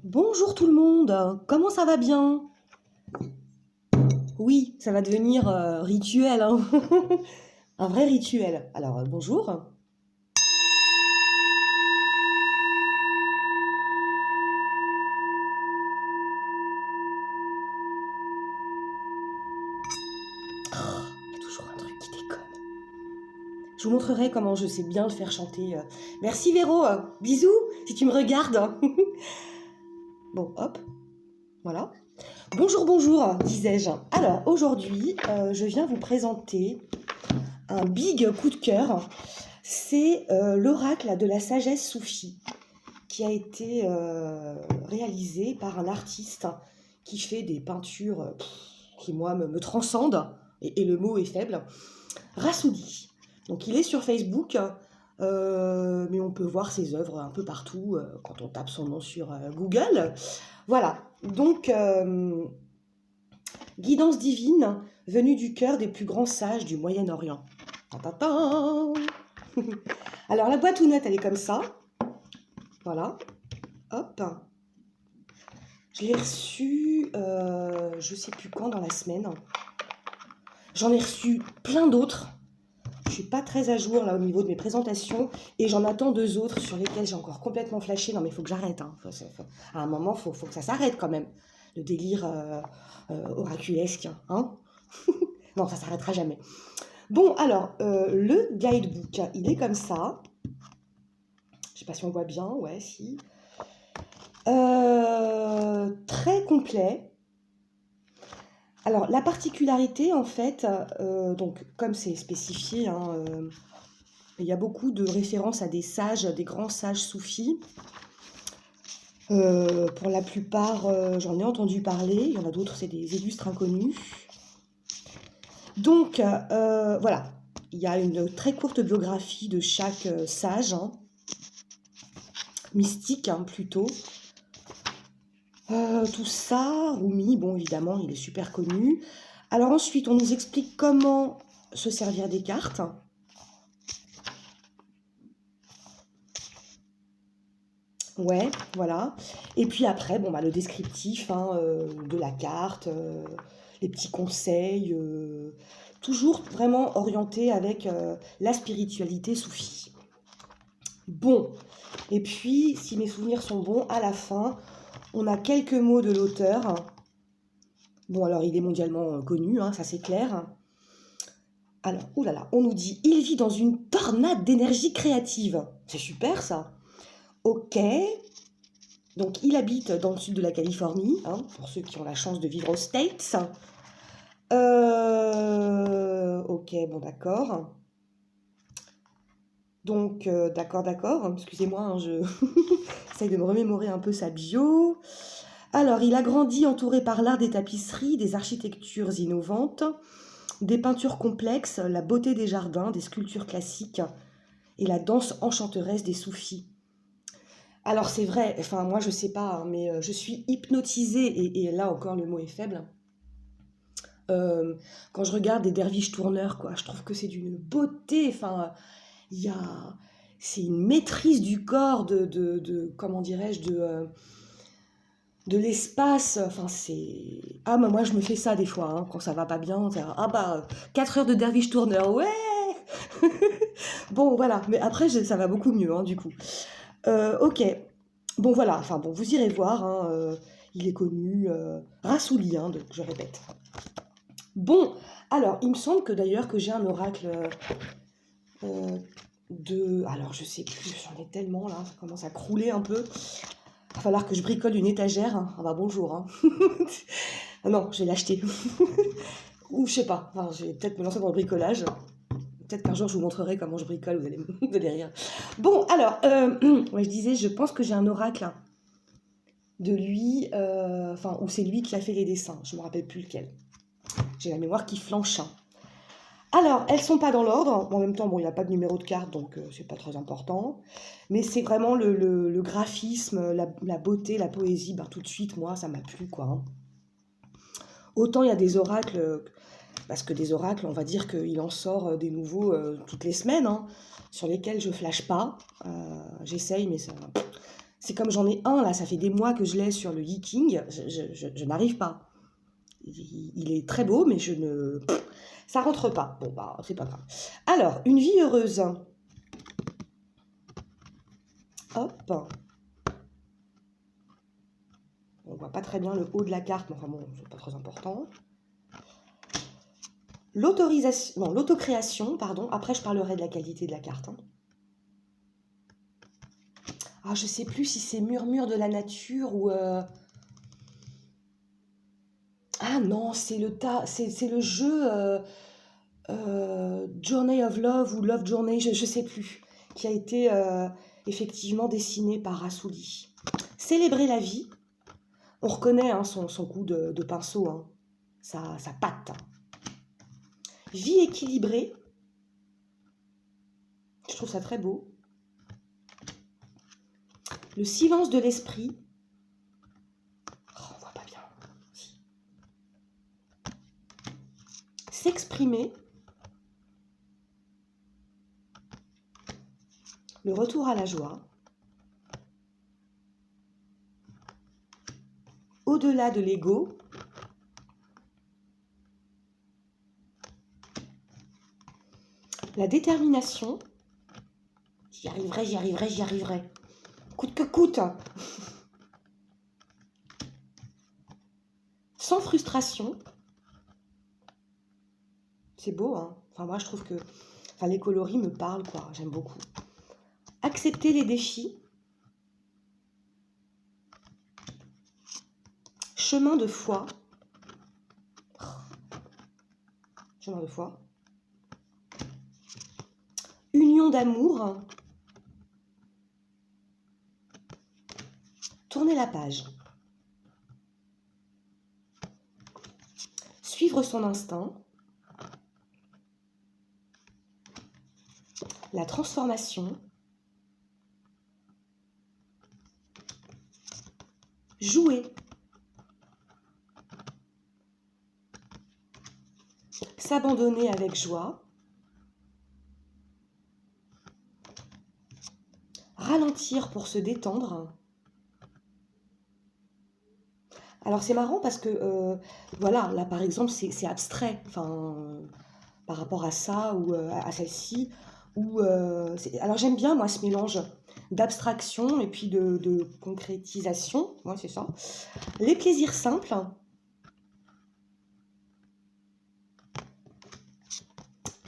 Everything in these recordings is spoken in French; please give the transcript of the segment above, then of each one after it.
Bonjour tout le monde, comment ça va bien? Oui, ça va devenir rituel, hein. Un vrai rituel. Alors, bonjour. Il y a toujours un truc qui déconne. Je vous montrerai comment je sais bien le faire chanter. Merci Véro, bisous si tu me regardes. Bon, hop, voilà. Bonjour, bonjour, disais-je. Alors, aujourd'hui, je viens vous présenter un big coup de cœur. C'est l'oracle de la sagesse soufie, qui a été réalisé par un artiste qui fait des peintures qui, moi, me transcendent, et le mot est faible, Rassoudi. Donc il est sur Facebook, mais on peut voir ses œuvres un peu partout quand on tape son nom sur Google. Voilà, donc guidance divine venue du cœur des plus grands sages du Moyen-Orient. Alors la boîte aux notes, elle est comme ça. Voilà. Hop. Je l'ai reçu, je sais plus quand dans la semaine. J'en ai reçu plein d'autres. Je suis pas très à jour là au niveau de mes présentations et j'en attends 2 autres sur lesquels j'ai encore complètement flashé. Non mais il faut que j'arrête. Hein. À un moment, faut que ça s'arrête quand même. Le délire oraculesque. Hein. Non, ça s'arrêtera jamais. Bon, alors, le guidebook, il est comme ça. Je sais pas si on voit bien. Ouais, si. Très complet. Alors, la particularité, en fait, donc, comme c'est spécifié, hein, il y a beaucoup de références à des sages, des grands sages soufis. Pour la plupart, j'en ai entendu parler. Il y en a d'autres, c'est des illustres inconnus. Donc, voilà. Il y a une très courte biographie de chaque sage, hein, mystique, hein, plutôt. Tout ça, Rumi, bon, évidemment, il est super connu. Alors ensuite, on nous explique comment se servir des cartes. Ouais, voilà. Et puis après, bon, bah, le descriptif hein, de la carte, les petits conseils, toujours vraiment orienté avec la spiritualité soufie. Bon, et puis, si mes souvenirs sont bons, à la fin, on a quelques mots de l'auteur. Bon, alors il est mondialement connu, hein, ça c'est clair. Alors, oulala, on nous dit, il vit dans une tornade d'énergie créative. C'est super ça. Ok. Donc, il habite dans le sud de la Californie, hein, pour ceux qui ont la chance de vivre aux States. Ok, bon, d'accord. Donc, d'accord. Excusez-moi, hein, je essaye de me remémorer un peu sa bio. Alors, il a grandi entouré par l'art des tapisseries, des architectures innovantes, des peintures complexes, la beauté des jardins, des sculptures classiques et la danse enchanteresse des soufis. Alors c'est vrai, enfin moi je sais pas, hein, mais je suis hypnotisée, et là encore le mot est faible. Euh, Quand je regarde des derviches tourneurs, quoi, je trouve que c'est d'une beauté, enfin, il y a... C'est une maîtrise du corps, comment dirais-je, de l'espace, enfin c'est... Ah, mais moi je me fais ça des fois, hein, quand ça va pas bien, ah bah, 4 heures de derviche tourneur, ouais. Bon, voilà, mais après ça va beaucoup mieux, hein, du coup. Ok, bon voilà, enfin bon, vous irez voir, hein, il est connu, Rassouli, hein, donc je répète. Bon, alors, il me semble que d'ailleurs que j'ai un oracle euh, de... Alors, je sais plus, j'en ai tellement là, ça commence à crouler un peu. Il va falloir que je bricole une étagère. Hein. Ah bah bonjour. Hein. Non, je vais l'acheter. Ou je sais pas, enfin, je vais peut-être me lancer dans le bricolage. Peut-être qu'un jour je vous montrerai comment je bricole, vous allez rire. Bon, alors, ouais, je disais, je pense que j'ai un oracle de lui, enfin, où c'est lui qui a fait les dessins, je ne me rappelle plus lequel. J'ai la mémoire qui flanche. Alors, elles sont pas dans l'ordre. En même temps, bon, il n'y a pas de numéro de carte, donc c'est pas très important. Mais c'est vraiment le graphisme, la beauté, la poésie. Ben, tout de suite, moi, ça m'a plu, quoi. Hein. Autant il y a des oracles, parce que des oracles, on va dire qu'il en sort des nouveaux toutes les semaines, hein, sur lesquels je flash pas. J'essaye, mais C'est comme j'en ai un, là, ça fait des mois que je l'ai sur le Yiking, je n'arrive pas. Il est très beau, mais je ne... Ça rentre pas. Bon, bah, c'est pas grave. Alors, une vie heureuse. Hop. On voit pas très bien le haut de la carte, mais enfin bon, c'est pas très important. L'autorisation, non, l'autocréation, pardon. Après, je parlerai de la qualité de la carte. Hein. Ah, je sais plus si c'est murmure de la nature ou... Ah non, c'est le jeu Journey of Love ou Love Journey, je ne sais plus, qui a été effectivement dessiné par Rassouli. Célébrer la vie, on reconnaît hein, son coup de pinceau, hein, sa patte. Vie équilibrée, je trouve ça très beau. Le silence de l'esprit, oh, on voit pas bien. S'exprimer, le retour à la joie, au-delà de l'ego, la détermination, j'y arriverai, j'y arriverai, j'y arriverai, coûte que coûte, sans frustration, c'est beau, hein. Enfin, moi, je trouve que enfin, les coloris me parlent, quoi. J'aime beaucoup. Accepter les défis. Chemin de foi. Chemin de foi. Union d'amour. Tourner la page. Suivre son instinct. La transformation. Jouer. S'abandonner avec joie. Ralentir pour se détendre. Alors c'est marrant parce que, voilà, là par exemple c'est abstrait, enfin, par rapport à ça ou à celle-ci. Alors j'aime bien moi ce mélange d'abstraction et puis de concrétisation, ouais, c'est ça. Les plaisirs simples,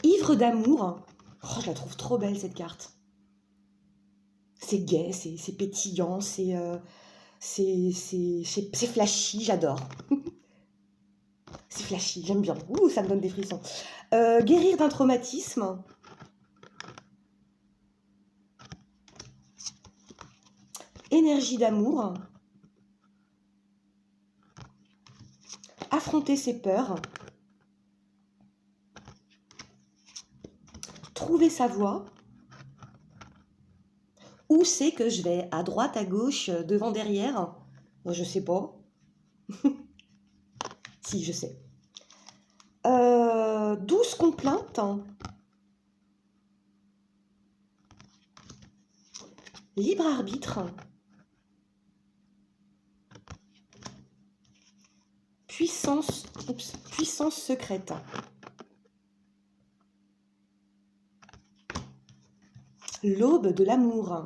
ivre d'amour. Oh, je la trouve trop belle cette carte. C'est gai, c'est pétillant, c'est flashy, j'adore. C'est flashy, j'aime bien. Ouh, ça me donne des frissons. Guérir d'un traumatisme. Énergie d'amour. Affronter ses peurs. Trouver sa voie. Où c'est que je vais? À droite, à gauche, devant, derrière? Je sais pas. Si, je sais. Douce complainte. Libre arbitre. Puissance secrète. L'aube de l'amour.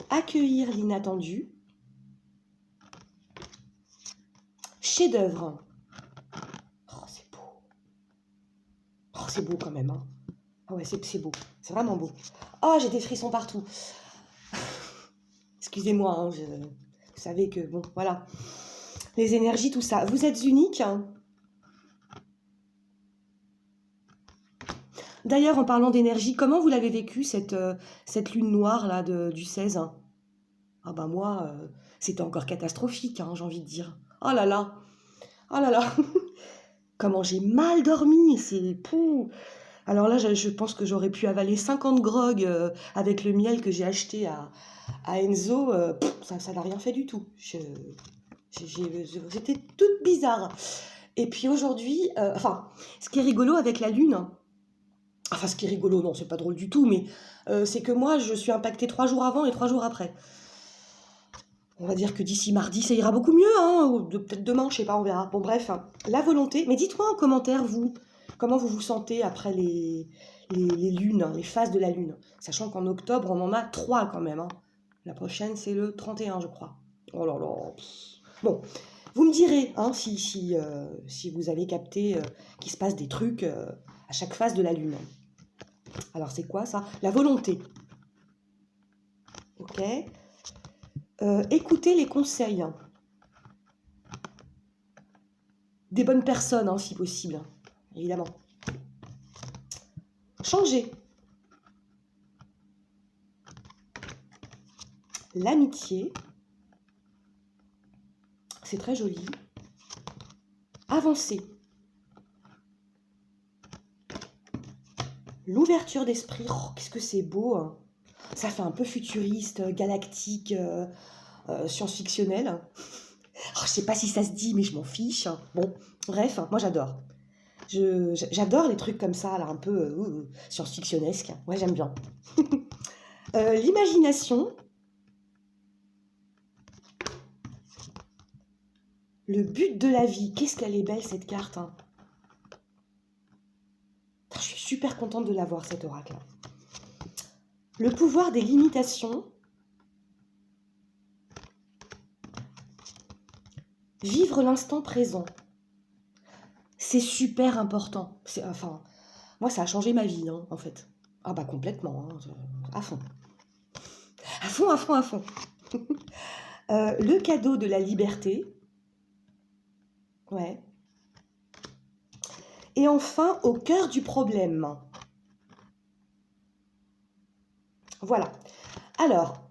Accueillir l'inattendu. Chef-d'œuvre. Oh, c'est beau. Oh, c'est beau quand même. Hein. Ah ouais, c'est beau. C'est vraiment beau. Oh, j'ai des frissons partout. Excusez-moi, hein, vous savez que, bon, voilà. Les énergies, tout ça. Vous êtes unique. Hein. D'ailleurs, en parlant d'énergie, comment vous l'avez vécu, cette lune noire là du 16? Ah bah moi, c'était encore catastrophique, hein, j'ai envie de dire. Oh là là, oh là là, comment j'ai mal dormi, c'est pou. Alors là, je pense que j'aurais pu avaler 50 grog avec le miel que j'ai acheté à Enzo. Ça n'a rien fait du tout. J'étais toute bizarre. Et puis aujourd'hui, enfin, ce qui est rigolo avec la lune, Enfin, ce qui est rigolo, non, c'est pas drôle du tout, mais c'est que moi, je suis impactée 3 jours avant et 3 jours après. On va dire que d'ici mardi, ça ira beaucoup mieux, hein, ou peut-être demain, je sais pas, on verra. Bon, bref, hein, la volonté. Mais dites-moi en commentaire, vous, comment vous vous sentez après les lunes, hein, les phases de la lune. Sachant qu'en octobre, on en a 3 quand même, hein. La prochaine, c'est le 31, je crois. Oh là là. Bon, vous me direz, hein, si vous avez capté qu'il se passe des trucs à chaque phase de la lune. Alors, c'est quoi ça? La volonté. Ok. Écoutez les conseils des bonnes personnes, hein, si possible, hein, évidemment. Changer. L'amitié. C'est très joli. Avancer. L'ouverture d'esprit. Oh, qu'est-ce que c'est beau, hein. Ça fait un peu futuriste, galactique, science-fictionnel. Oh, je sais pas si ça se dit, mais je m'en fiche. Bon, bref, moi j'adore. J'adore les trucs comme ça, là, un peu science-fictionnesque. Ouais, j'aime bien. L'imagination. Le but de la vie. Qu'est-ce qu'elle est belle, cette carte, hein. Je suis super contente de l'avoir, cet oracle. Le pouvoir des limitations. Vivre l'instant présent. C'est super important. Enfin, moi, ça a changé ma vie, hein, en fait. Ah bah complètement, hein, à fond. À fond, à fond, à fond. Le cadeau de la liberté. Ouais. Et enfin, au cœur du problème. Voilà. Alors,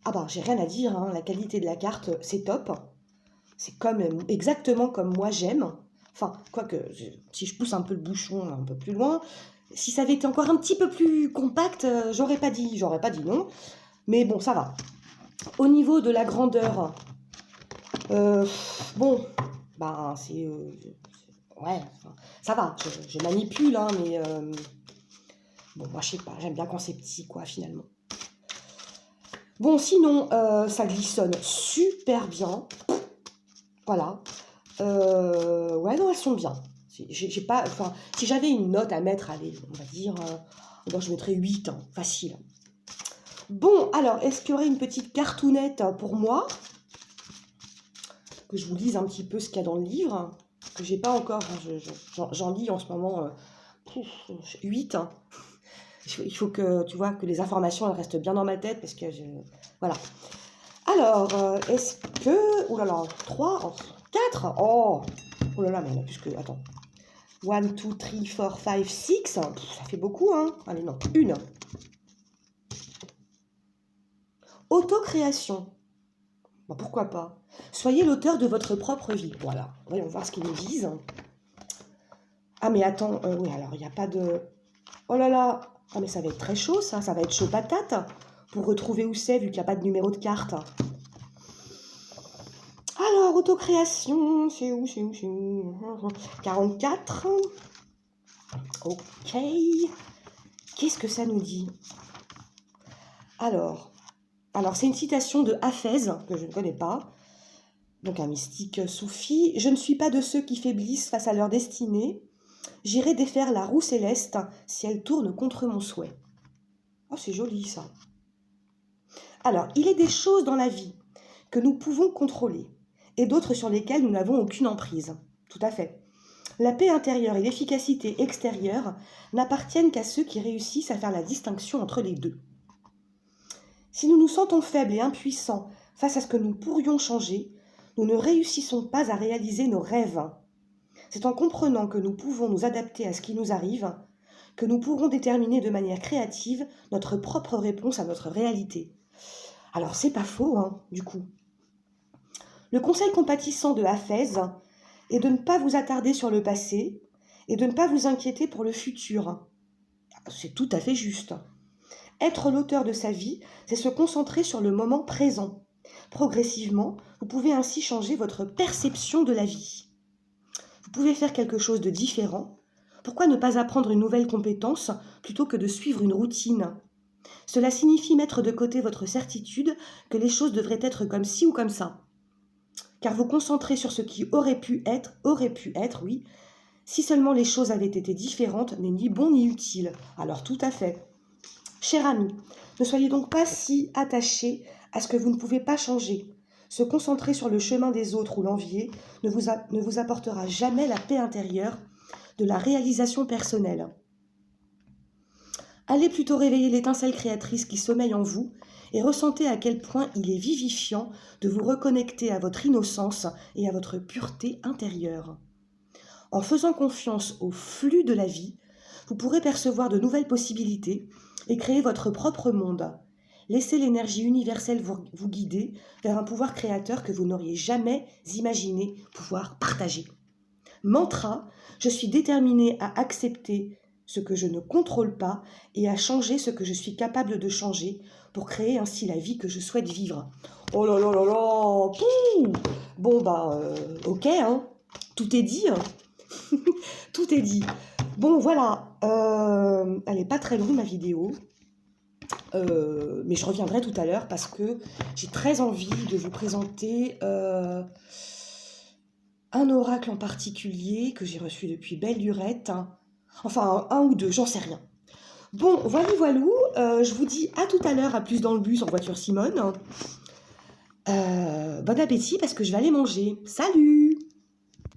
ah bah j'ai rien à dire, hein, la qualité de la carte, c'est top. C'est exactement comme moi j'aime. Enfin, quoique, si je pousse un peu le bouchon un peu plus loin, si ça avait été encore un petit peu plus compact, j'aurais pas dit non. Mais bon, ça va. Au niveau de la grandeur, bon, bah c'est... ouais, enfin, ça va, je manipule, hein, mais... bon, moi je sais pas, j'aime bien quand c'est petit, quoi, finalement. Bon, sinon, ça glissonne super bien. Voilà. Ouais, non, elles sont bien. J'ai pas, enfin, si j'avais une note à mettre, allez, on va dire, bon, je mettrais 8, hein, facile. Bon, alors, est-ce qu'il y aurait une petite cartoonette pour moi? Que je vous lise un petit peu ce qu'il y a dans le livre, que j'ai pas encore, hein, j'en lis en ce moment 8. Hein. Il faut que, tu vois, que les informations elles restent bien dans ma tête, parce que, voilà. Alors, est-ce que... Oh là là, 3, 4. Oh là là, mais il y en a plus que... Attends. 1, 2, 3, 4, 5, 6. Ça fait beaucoup, hein. Allez, non. 1. Autocréation. Bon, pourquoi pas. Soyez l'auteur de votre propre vie. Voilà. Voyons voir ce qu'ils nous disent. Ah, mais attends. Oui, alors, il n'y a pas de... Oh là là. Ah, mais ça va être très chaud, ça. Ça va être chaud patate. Pour retrouver où c'est, vu qu'il n'y a pas de numéro de carte. Alors, autocréation, c'est où 44. Ok. Qu'est-ce que ça nous dit? Alors c'est une citation de Hafez, que je ne connais pas, donc un mystique soufi. « Je ne suis pas de ceux qui faiblissent face à leur destinée. J'irai défaire la roue céleste si elle tourne contre mon souhait. » Oh, c'est joli, ça. Alors, il est des choses dans la vie que nous pouvons contrôler, et d'autres sur lesquelles nous n'avons aucune emprise. Tout à fait. La paix intérieure et l'efficacité extérieure n'appartiennent qu'à ceux qui réussissent à faire la distinction entre les deux. Si nous nous sentons faibles et impuissants face à ce que nous pourrions changer, nous ne réussissons pas à réaliser nos rêves. C'est en comprenant que nous pouvons nous adapter à ce qui nous arrive que nous pourrons déterminer de manière créative notre propre réponse à notre réalité. Alors, c'est pas faux, hein, du coup. Le conseil compatissant de Hafez est de ne pas vous attarder sur le passé et de ne pas vous inquiéter pour le futur. C'est tout à fait juste. Être l'auteur de sa vie, c'est se concentrer sur le moment présent. Progressivement, vous pouvez ainsi changer votre perception de la vie. Vous pouvez faire quelque chose de différent Pourquoi ne pas apprendre une nouvelle compétence plutôt que de suivre une routine? Cela signifie mettre de côté votre certitude que les choses devraient être comme ci ou comme ça. Car vous concentrer sur ce qui aurait pu être, oui, si seulement les choses avaient été différentes, n'est ni bon ni utile. Alors tout à fait. Cher ami, ne soyez donc pas si attaché à ce que vous ne pouvez pas changer. Se concentrer sur le chemin des autres ou l'envier ne vous apportera jamais la paix intérieure de la réalisation personnelle. Allez plutôt réveiller l'étincelle créatrice qui sommeille en vous et ressentez à quel point il est vivifiant de vous reconnecter à votre innocence et à votre pureté intérieure. En faisant confiance au flux de la vie, vous pourrez percevoir de nouvelles possibilités et créer votre propre monde. Laissez l'énergie universelle vous guider vers un pouvoir créateur que vous n'auriez jamais imaginé pouvoir partager. Mantra, je suis déterminée à accepter ce que je ne contrôle pas et à changer ce que je suis capable de changer pour créer ainsi la vie que je souhaite vivre. Oh là là là là, pouh. Bon bah ok, hein. Tout est dit, hein. Tout est dit. Bon voilà, elle n'est pas très longue ma vidéo, mais je reviendrai tout à l'heure parce que j'ai très envie de vous présenter un oracle en particulier que j'ai reçu depuis belle lurette, hein. Enfin un ou deux, j'en sais rien. Bon, voilou, je vous dis à tout à l'heure, à plus dans le bus en voiture Simone. Bon appétit parce que je vais aller manger. Salut!